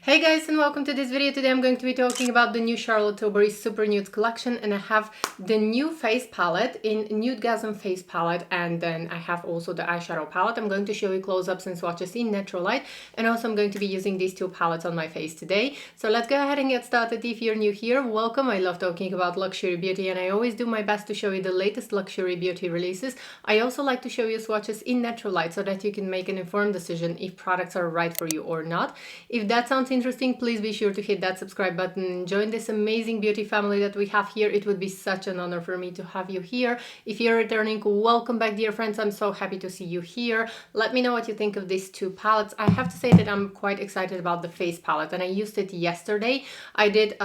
Hey guys, and welcome to this video. Today I'm going to be talking about the new Charlotte Tilbury Super Nudes collection, and I have the new face palette in Nudegasm Face palette, and then I have also the eyeshadow palette. I'm going to show you close-ups and swatches in natural light, and also I'm going to be using these two palettes on my face today. So let's go ahead and get started. If you're new here, welcome. I love talking about luxury beauty, and I always do my best to show you the latest luxury beauty releases. I also like to show you swatches in natural light so that you can make an informed decision if products are right for you or not. If that sounds interesting, please be sure to hit that subscribe button and join this amazing beauty family that we have here. It would be such an honor for me to have you here. If you're returning, welcome back, dear friends. I'm so happy to see you here. Let me know what you think of these two palettes. I have to say that I'm quite excited about the face palette, and I used it yesterday. I did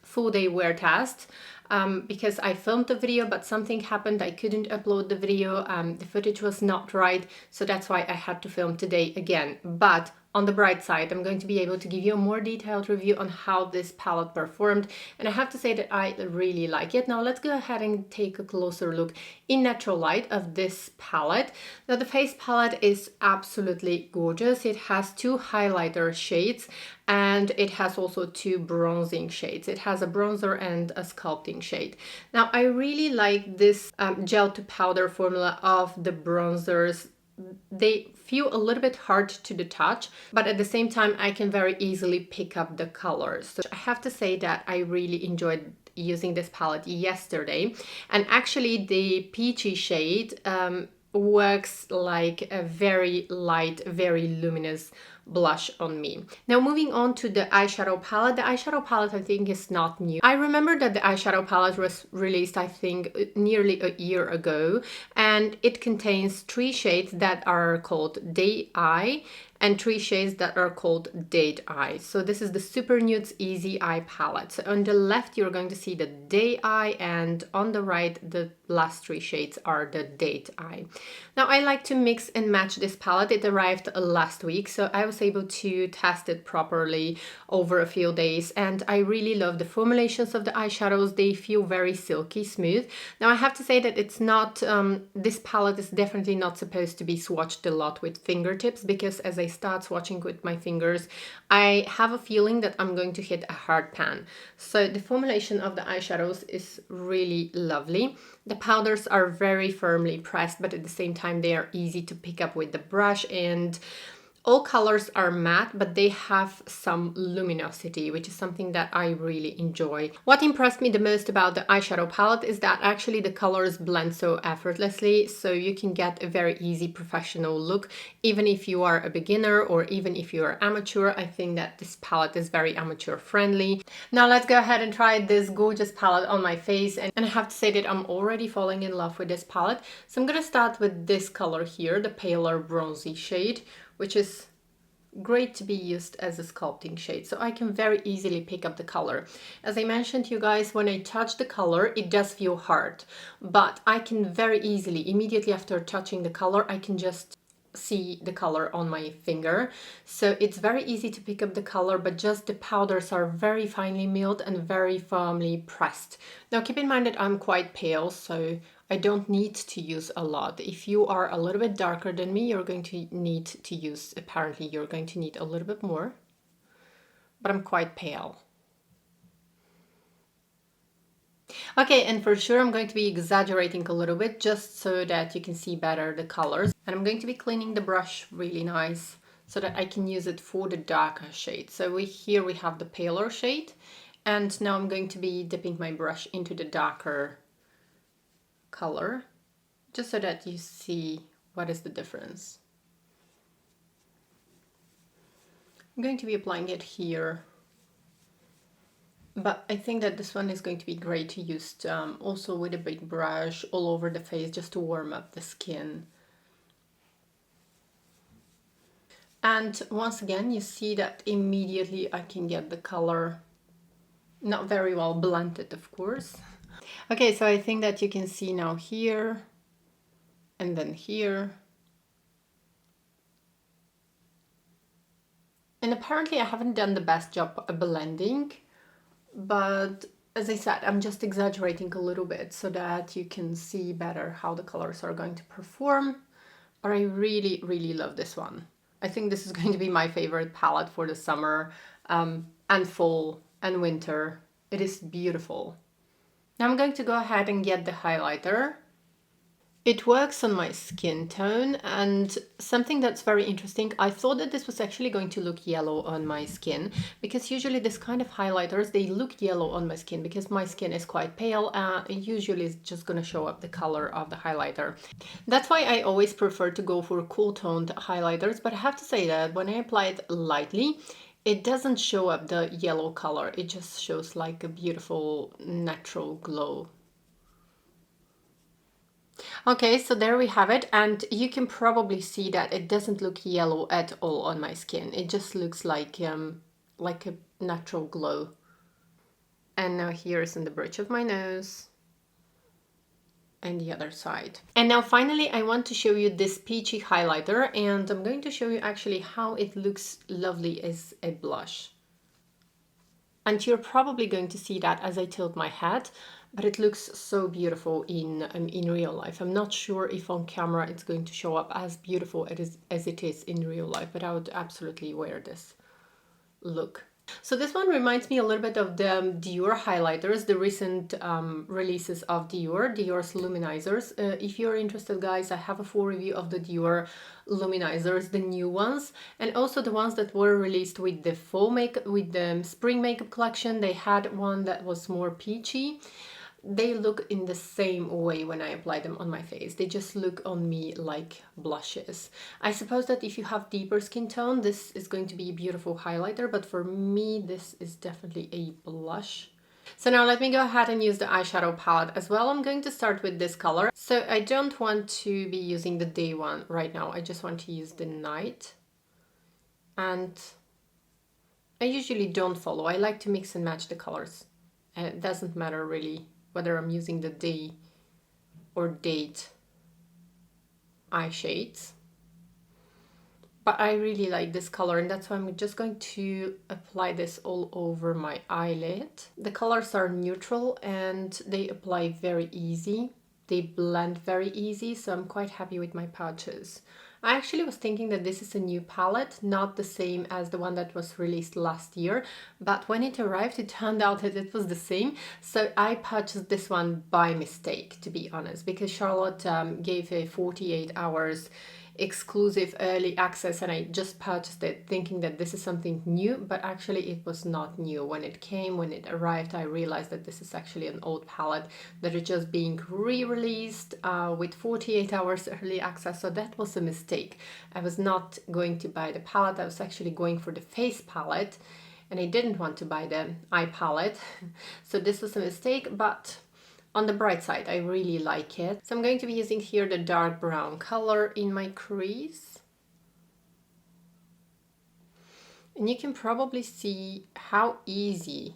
full day wear test because I filmed the video, but something happened. I couldn't upload the video. The footage was not right, so that's why I had to film today again. But on the bright side, I'm going to be able to give you a more detailed review on how this palette performed, and I have to say that I really like it. Now let's go ahead and take a closer look in natural light of this palette. Now the face palette is absolutely gorgeous. It has two highlighter shades and it has also two bronzing shades. It has a bronzer and a sculpting shade. Now I really like this gel to powder formula of the bronzers. They feel a little bit hard to the touch, but at the same time I can very easily pick up the colors. So I have to say that I really enjoyed using this palette yesterday, and actually the peachy shade works like a very light, very luminous blush on me. Now moving on to the eyeshadow palette. The eyeshadow palette I think is not new. I remember that the eyeshadow palette was released I think nearly a year ago, and it contains three shades that are called Day Eye and three shades that are called Date Eye. So this is the Super Nudes Easy Eye palette. So on the left you're going to see the Day Eye, and on the right the last three shades are the Date Eye. Now I like to mix and match this palette. It arrived last week, so I was able to test it properly over a few days, and I really love the formulations of the eyeshadows. They feel very silky smooth. Now I have to say that it's not, this palette is definitely not supposed to be swatched a lot with fingertips, because as I start swatching with my fingers, I have a feeling that I'm going to hit a hard pan. So the formulation of the eyeshadows is really lovely. The powders are very firmly pressed, but at the same time they are easy to pick up with the brush, and all colors are matte, but they have some luminosity, which is something that I really enjoy. What impressed me the most about the eyeshadow palette is that actually the colors blend so effortlessly, so you can get a very easy professional look, even if you are a beginner or even if you are amateur. I think that this palette is very amateur friendly. Now let's go ahead and try this gorgeous palette on my face, and I have to say that I'm already falling in love with this palette. So I'm gonna start with this color here, the paler bronzy shade, which is great to be used as a sculpting shade, so I can very easily pick up the color. As I mentioned to you guys, when I touch the color it does feel hard, but I can very easily, immediately after touching the color, I can just see the color on my finger. So it's very easy to pick up the color, but just the powders are very finely milled and very firmly pressed. Now keep in mind that I'm quite pale, so I don't need to use a lot. If you are a little bit darker than me, you're going to need to use, apparently you're going to need a little bit more, but I'm quite pale. Okay, and for sure I'm going to be exaggerating a little bit just so that you can see better the colors. And I'm going to be cleaning the brush really nice so that I can use it for the darker shade. So here we have the paler shade, and now I'm going to be dipping my brush into the darker color just so that you see what is the difference. I'm going to be applying it here, but I think that this one is going to be great to use also with a big brush all over the face, just to warm up the skin. And once again you see that immediately I can get the color, not very well blended of course. Okay, so I think that you can see now here and then here. And apparently I haven't done the best job of blending, but as I said, I'm just exaggerating a little bit so that you can see better how the colors are going to perform. But I really, really love this one. I think this is going to be my favorite palette for the summer and fall and winter. It is beautiful. Now I'm going to go ahead and get the highlighter. It works on my skin tone, and something that's very interesting, I thought that this was actually going to look yellow on my skin, because usually this kind of highlighters, they look yellow on my skin because my skin is quite pale. Usually it's just going to show up the color of the highlighter. That's why I always prefer to go for cool toned highlighters, but I have to say that when I apply it lightly, it doesn't show up the yellow color. It just shows like a beautiful natural glow. Okay, so there we have it, and you can probably see that it doesn't look yellow at all on my skin. It just looks like a natural glow. And now here's in the bridge of my nose and the other side. And now finally I want to show you this peachy highlighter, and I'm going to show you actually how it looks lovely as a blush. And you're probably going to see that as I tilt my head, but it looks so beautiful in real life. I'm not sure if on camera it's going to show up as beautiful as it is in real life, but I would absolutely wear this look. So this one reminds me a little bit of the Dior highlighters, the recent releases of Dior's luminizers. If you're interested, guys, I have a full review of the Dior luminizers, the new ones, and also the ones that were released with the with the spring makeup collection. They had one that was more peachy. They look in the same way when I apply them on my face. They just look on me like blushes. I suppose that if you have deeper skin tone, this is going to be a beautiful highlighter, but for me, this is definitely a blush. So now let me go ahead and use the eyeshadow palette as well. I'm going to start with this color. So I don't want to be using the day one right now. I just want to use the night. And I usually don't follow. I like to mix and match the colors. And it doesn't matter really whether I'm using the day or date eye shades. But I really like this color, and that's why I'm just going to apply this all over my eyelid. The colors are neutral and they apply very easy. They blend very easy, so I'm quite happy with my pouches. I actually was thinking that this is a new palette, not the same as the one that was released last year, but when it arrived, it turned out that it was the same. So I purchased this one by mistake, to be honest, because Charlotte gave a 48 hours exclusive early access, and I just purchased it thinking that this is something new, but actually it was not new. When it arrived, I realized that this is actually an old palette that is just being re-released with 48 hours early access, so that was a mistake. I was not going to buy the palette, I was actually going for the face palette, and I didn't want to buy the eye palette. So this was a mistake, but on the bright side, I really like it. So I'm going to be using here the dark brown color in my crease. And you can probably see how easy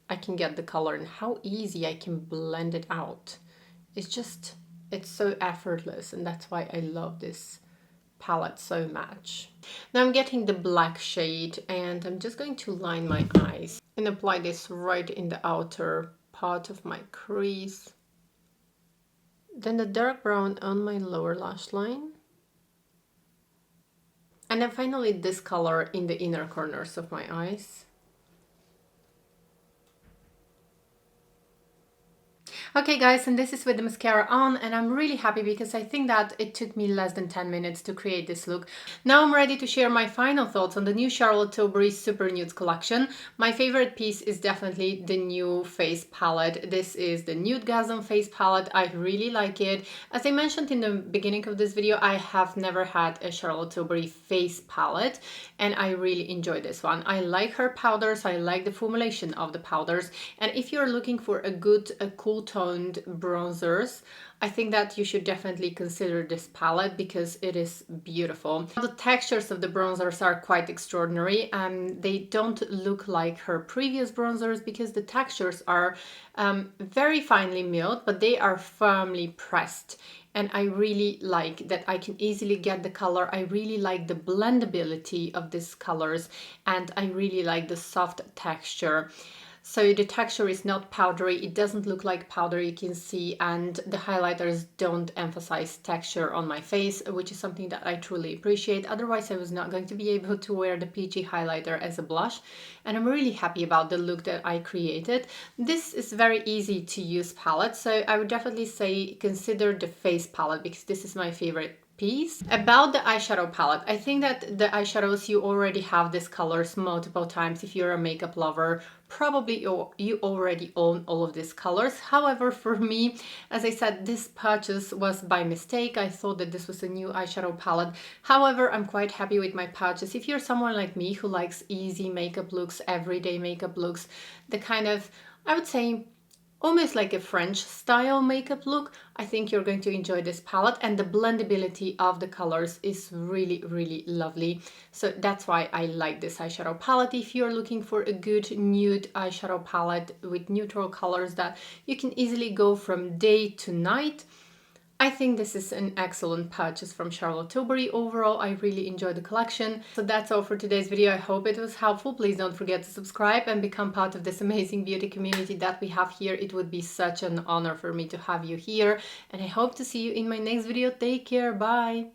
I can get the color and how easy I can blend it out. It's so effortless, and that's why I love this palette so much. Now I'm getting the black shade, and I'm just going to line my eyes and apply this right in the outer part of my crease. Then the dark brown on my lower lash line. And then finally this color in the inner corners of my eyes. Okay guys, and this is with the mascara on, and I'm really happy because I think that it took me less than 10 minutes to create this look. Now I'm ready to share my final thoughts on the new Charlotte Tilbury Super Nudes collection. My favorite piece is definitely the new face palette. This is the Nudegasm Face palette. I really like it. As I mentioned in the beginning of this video, I have never had a Charlotte Tilbury face palette, and I really enjoy this one. I like her powders, I like the formulation of the powders, and if you're looking for a good, cool toned bronzers, I think that you should definitely consider this palette because it is beautiful. The textures of the bronzers are quite extraordinary. They don't look like her previous bronzers because the textures are very finely milled, but they are firmly pressed. And I really like that I can easily get the color. I really like the blendability of these colors, and I really like the soft texture. So the texture is not powdery, it doesn't look like powder, you can see, and the highlighters don't emphasize texture on my face, which is something that I truly appreciate. Otherwise I was not going to be able to wear the peachy highlighter as a blush, and I'm really happy about the look that I created. This is very easy to use palette, so I would definitely say consider the face palette because this is my favorite piece. About the eyeshadow palette, I think that the eyeshadows, you already have these colors multiple times. If you're a makeup lover, probably you already own all of these colors. However, for me, as I said, this purchase was by mistake. I thought that this was a new eyeshadow palette. However, I'm quite happy with my purchase. If you're someone like me who likes easy makeup looks, everyday makeup looks, the kind of, I would say, almost like a French style makeup look, I think you're going to enjoy this palette, and the blendability of the colors is really, really lovely. So that's why I like this eyeshadow palette. If you're looking for a good nude eyeshadow palette with neutral colors that you can easily go from day to night, I think this is an excellent purchase from Charlotte Tilbury. Overall, I really enjoyed the collection. So that's all for today's video. I hope it was helpful. Please don't forget to subscribe and become part of this amazing beauty community that we have here. It would be such an honor for me to have you here. And I hope to see you in my next video. Take care. Bye.